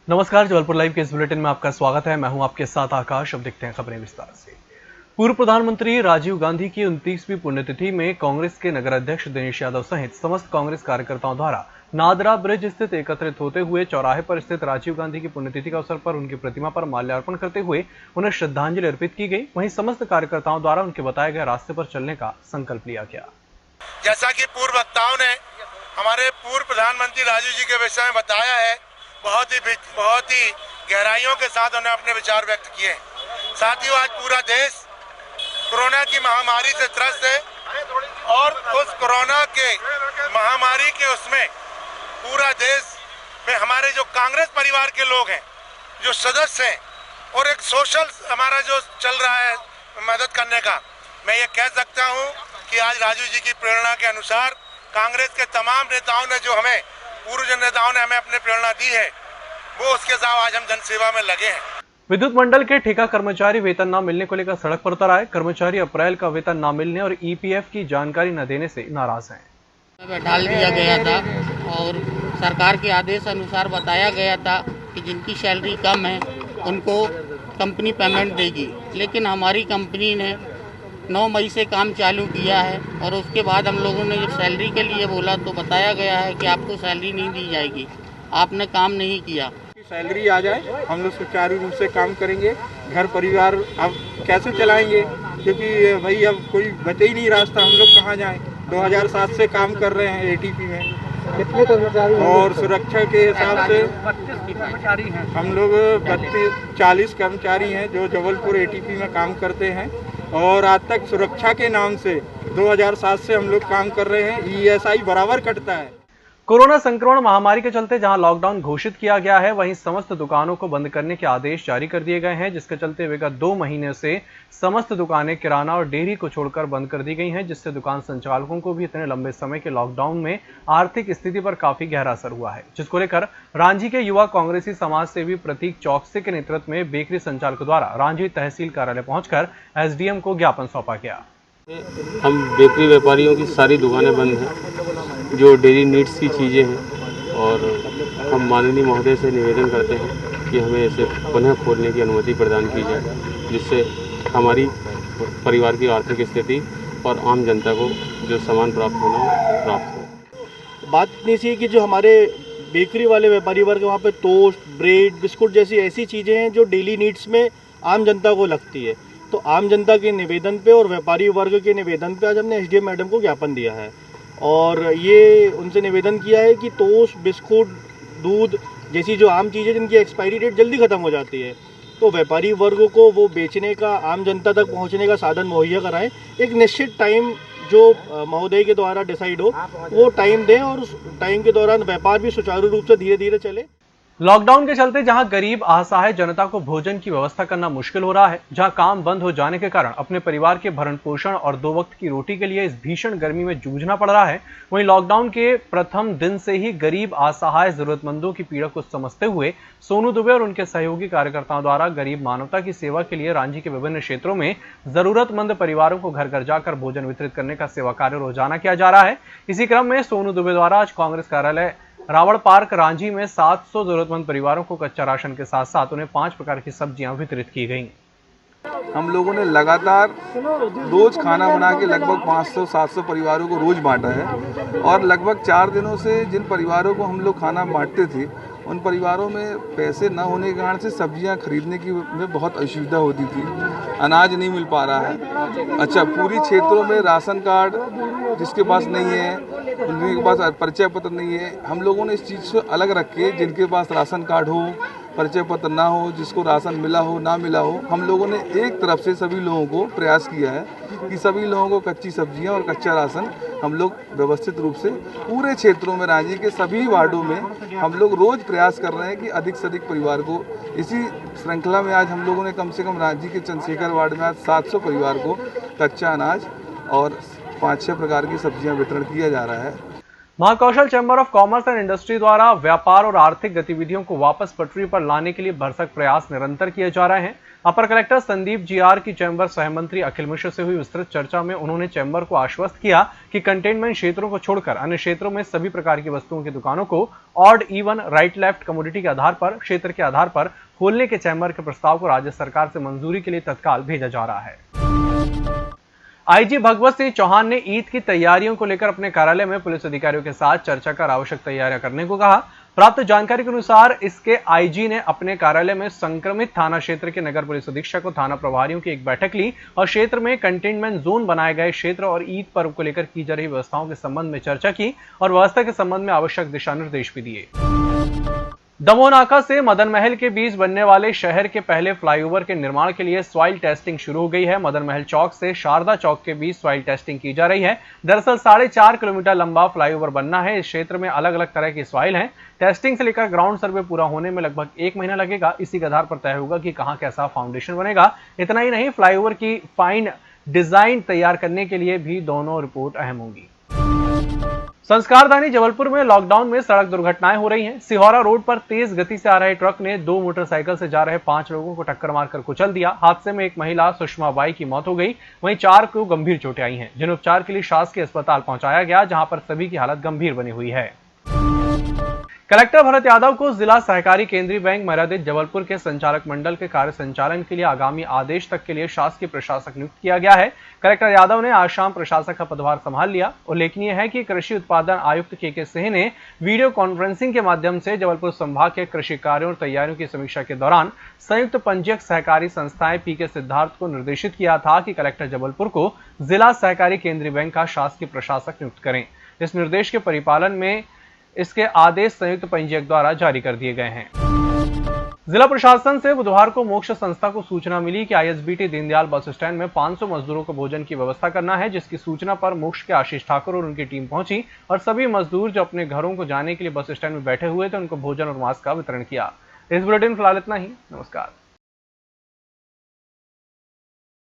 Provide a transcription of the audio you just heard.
नमस्कार, जबलपुर लाइव के इस बुलेटिन में आपका स्वागत है। मैं हूं आपके साथ आकाश। अब देखते हैं खबरें विस्तार से। पूर्व प्रधानमंत्री राजीव गांधी की 29वीं पुण्यतिथि में कांग्रेस के नगर अध्यक्ष दिनेश यादव सहित समस्त कांग्रेस कार्यकर्ताओं द्वारा नादरा ब्रिज स्थित एकत्रित होते हुए चौराहे पर स्थित राजीव गांधी की पुण्यतिथि के अवसर पर उनकी प्रतिमा पर माल्यार्पण करते हुए उन्हें श्रद्धांजलि अर्पित की गई। वहीं समस्त कार्यकर्ताओं द्वारा उनके बताए गए रास्ते पर चलने का संकल्प लिया गया। जैसा कि पूर्व वक्ताओं ने हमारे पूर्व प्रधानमंत्री राजीव जी के विषय में बताया है, बहुत ही गहराइयों के साथ उन्होंने अपने विचार व्यक्त किए। साथियों, आज पूरा देश कोरोना की महामारी से त्रस्त है और उस कोरोना के महामारी के उसमें पूरा देश में हमारे जो कांग्रेस परिवार के लोग हैं, जो सदस्य हैं, और एक सोशल हमारा जो चल रहा है मदद करने का, मैं ये कह सकता हूँ कि आज राजीव जी की प्रेरणा के अनुसार कांग्रेस के तमाम नेताओं ने, जो हमें पूर्व नेताओं ने हमें अपनी प्रेरणा दी है, वो उसके साथ आज हम जनसेवा में लगे हैं। विद्युत मंडल के ठेका कर्मचारी वेतन न मिलने को लेकर सड़क पर उतर आए। कर्मचारी अप्रैल का वेतन न मिलने और ईपीएफ की जानकारी न देने से नाराज हैं। डाल दिया गया था और सरकार के आदेश अनुसार बताया गया था कि जिनकी सैलरी कम है उनको कंपनी पेमेंट देगी, लेकिन हमारी कंपनी ने 9 मई से काम चालू किया है और उसके बाद हम लोगों ने जब सैलरी के लिए बोला तो बताया गया है कि आपको सैलरी नहीं दी जाएगी, आपने काम नहीं किया। सैलरी आ जाए, हम लोग सुचारू रूप से काम करेंगे। घर परिवार अब कैसे चलाएंगे, क्योंकि भाई अब कोई बचे ही नहीं रास्ता, हम लोग कहाँ जाएं। 2007 से काम कर रहे हैं एटीपी में। कितने कर्मचारी और सुरक्षा के हिसाब से 32 कर्मचारी हैं हम लोग। 40 कर्मचारी हैं जो जबलपुर एटीपी में काम करते हैं और आज तक सुरक्षा के नाम से 2007 से हम लोग काम कर रहे हैं। ईएसआई बराबर कटता है। कोरोना संक्रमण महामारी के चलते जहां लॉकडाउन घोषित किया गया है, वहीं समस्त दुकानों को बंद करने के आदेश जारी कर दिए गए हैं, जिसके चलते विगत 2 महीने से समस्त दुकानें किराना और डेयरी को छोड़कर बंद कर दी गई हैं, जिससे दुकान संचालकों को भी इतने लंबे समय के लॉकडाउन में आर्थिक स्थिति पर काफी गहरा असर हुआ है, जिसको लेकर रांची के युवा कांग्रेसी समाज सेवी प्रतीक चौकसी के नेतृत्व में बेकरी संचालकों द्वारा रांची तहसील कार्यालय पहुंचकर एसडीएम को ज्ञापन सौंपा गया। हम बेकरी व्यापारियों की सारी दुकानें बंद हैं, जो डेली नीड्स की चीज़ें हैं, और हम माननीय महोदय से निवेदन करते हैं कि हमें इसे पुनः खोलने की अनुमति प्रदान की जाए, जिससे हमारी परिवार की आर्थिक स्थिति और आम जनता को जो सामान प्राप्त होना हो प्राप्त हो। बात इतनी सी है कि जो हमारे बेकरी वाले व्यापारी वर्ग, वहाँ पे टोस्ट, ब्रेड, बिस्कुट जैसी ऐसी चीज़ें हैं जो डेली नीड्स में आम जनता को लगती है। तो आम जनता के निवेदन पे और व्यापारी वर्ग के निवेदन पे आज हमने एसडीएम मैडम को ज्ञापन दिया है और ये उनसे निवेदन किया है कि टोस्ट, बिस्कुट, दूध जैसी जो आम चीज़ें जिनकी एक्सपायरी डेट जल्दी ख़त्म हो जाती है, तो व्यापारी वर्ग को वो बेचने का, आम जनता तक पहुंचने का साधन मुहैया कराएं। एक निश्चित टाइम जो महोदय के द्वारा डिसाइड हो वो टाइम दें और उस टाइम के दौरान व्यापार भी सुचारू रूप से धीरे धीरे चले। लॉकडाउन के चलते जहां गरीब असहाय जनता को भोजन की व्यवस्था करना मुश्किल हो रहा है, जहां काम बंद हो जाने के कारण अपने परिवार के भरण पोषण और 2 वक्त की रोटी के लिए इस भीषण गर्मी में जूझना पड़ रहा है, वहीं लॉकडाउन के प्रथम दिन से ही गरीब असहाय जरूरतमंदों की पीड़ा को समझते हुए सोनू दुबे और उनके सहयोगी कार्यकर्ताओं द्वारा गरीब मानवता की सेवा के लिए रांची के विभिन्न क्षेत्रों में जरूरतमंद परिवारों को घर घर जाकर भोजन वितरित करने का सेवा कार्य रोजाना किया जा रहा है। इसी क्रम में सोनू दुबे द्वारा आज कांग्रेस कार्यालय रावण पार्क रांची में 700 जरूरतमंद परिवारों को कच्चा राशन के साथ साथ उन्हें 5 प्रकार की सब्जियां वितरित की गईं। हम लोगों ने लगातार रोज खाना बना के लगभग 500-700 परिवारों को रोज बांटा है और लगभग 4 दिनों से जिन परिवारों को हम लोग खाना बांटते थे, उन परिवारों में पैसे न होने के कारण से सब्जियां खरीदने की में बहुत असुविधा होती थी, अनाज नहीं मिल पा रहा है। अच्छा, पूरी क्षेत्रों में राशन कार्ड जिसके पास नहीं है, उनके पास परिचय पत्र नहीं है, हम लोगों ने इस चीज़ से अलग रख के जिनके पास राशन कार्ड हो, परिचय पत्र ना हो, जिसको राशन मिला हो ना मिला हो, हम लोगों ने एक तरफ से सभी लोगों को प्रयास किया है कि सभी लोगों को कच्ची सब्जियां और कच्चा राशन हम लोग व्यवस्थित रूप से पूरे क्षेत्रों में, रांची के सभी वार्डों में हम लोग रोज प्रयास कर रहे हैं कि अधिक से अधिक परिवार को, इसी श्रृंखला में आज हम लोगों ने कम से कम रांची के चंद्रशेखर वार्ड में आज 700 परिवार को कच्चा अनाज और 5-6 प्रकार की सब्जियां वितरण किया जा रहा है। Mahakoshal chamber of commerce and industry द्वारा व्यापार और आर्थिक गतिविधियों को वापस पटरी पर लाने के लिए भरसक प्रयास निरंतर किए जा रहे हैं। अपर कलेक्टर संदीप जीआर की चैम्बर सहमंत्री अखिल मिश्र से हुई विस्तृत चर्चा में उन्होंने चैम्बर को आश्वस्त किया कि कंटेनमेंट क्षेत्रों को छोड़कर अन्य क्षेत्रों में सभी प्रकार की वस्तुओं की दुकानों को odd even right left commodity के आधार पर क्षेत्र के आधार पर खोलने के चैम्बर के प्रस्ताव को राज्य सरकार से मंजूरी के लिए तत्काल भेजा जा रहा है। आईजी भगवत सिंह चौहान ने ईद की तैयारियों को लेकर अपने कार्यालय में पुलिस अधिकारियों के साथ चर्चा कर आवश्यक तैयारियां करने को कहा। प्राप्त जानकारी के अनुसार इसके आईजी ने अपने कार्यालय में संक्रमित थाना क्षेत्र के नगर पुलिस अधीक्षक और थाना प्रभारियों की एक बैठक ली और क्षेत्र में कंटेनमेंट जोन बनाए गए क्षेत्र और ईद पर्व को लेकर की जा रही व्यवस्थाओं के संबंध में चर्चा की और व्यवस्था के संबंध में आवश्यक दिशा निर्देश भी दिए। दमोह नाका से मदन महल के बीच बनने वाले शहर के पहले फ्लाईओवर के निर्माण के लिए सॉइल टेस्टिंग शुरू हो गई है। मदन महल चौक से शारदा चौक के बीच सॉइल टेस्टिंग की जा रही है। दरअसल 4.5 किलोमीटर लंबा फ्लाईओवर बनना है। इस क्षेत्र में अलग अलग तरह की सॉइल है। टेस्टिंग से लेकर ग्राउंड सर्वे पूरा होने में लगभग 1 महीना लगेगा। इसी के आधार पर तय होगा कि कहां कैसा फाउंडेशन बनेगा। इतना ही नहीं, फ्लाईओवर की फाइन डिजाइन तैयार करने के लिए भी दोनों रिपोर्ट अहम होंगी। संस्कारधानी जबलपुर में लॉकडाउन में सड़क दुर्घटनाएं हो रही हैं। सिहोरा रोड पर तेज गति से आ रहे ट्रक ने 2 मोटरसाइकिल से जा रहे 5 लोगों को टक्कर मारकर कुचल दिया। हादसे में एक महिला सुषमा बाई की मौत हो गई, वहीं 4 को गंभीर चोटें आई हैं, जिन्हें उपचार के लिए शासकीय अस्पताल पहुंचाया गया, जहां पर सभी की हालत गंभीर बनी हुई है। कलेक्टर भरत यादव को जिला सहकारी केंद्रीय बैंक मर्यादित जबलपुर के संचालक मंडल के कार्य संचालन के लिए आगामी आदेश तक के लिए शासकीय प्रशासक नियुक्त किया गया है। कलेक्टर यादव ने आज शाम प्रशासक का पदभार संभाल लिया। उल्लेखनीय है कि कृषि उत्पादन आयुक्त के सिंह ने वीडियो कॉन्फ्रेंसिंग के माध्यम से जबलपुर संभाग के कृषि कार्यों और तैयारियों की समीक्षा के दौरान संयुक्त पंजीयक सहकारी संस्थाएं पीके सिद्धार्थ को निर्देशित किया था कि कलेक्टर जबलपुर को जिला सहकारी केंद्रीय बैंक का शासकीय प्रशासक नियुक्त करें। इस निर्देश के परिपालन में इसके आदेश संयुक्त पंजीयक द्वारा जारी कर दिए गए हैं। जिला प्रशासन से बुधवार को मोक्ष संस्था को सूचना मिली कि आईएसबीटी दीनदयाल बस स्टैंड में 500 मजदूरों को भोजन की व्यवस्था करना है, जिसकी सूचना पर मोक्ष के आशीष ठाकुर और उनकी टीम पहुंची और सभी मजदूर जो अपने घरों को जाने के लिए बस स्टैंड में बैठे हुए थे उनको भोजन और मास्क का वितरण किया। इस बुलेटिन फिलहाल इतना ही। नमस्कार।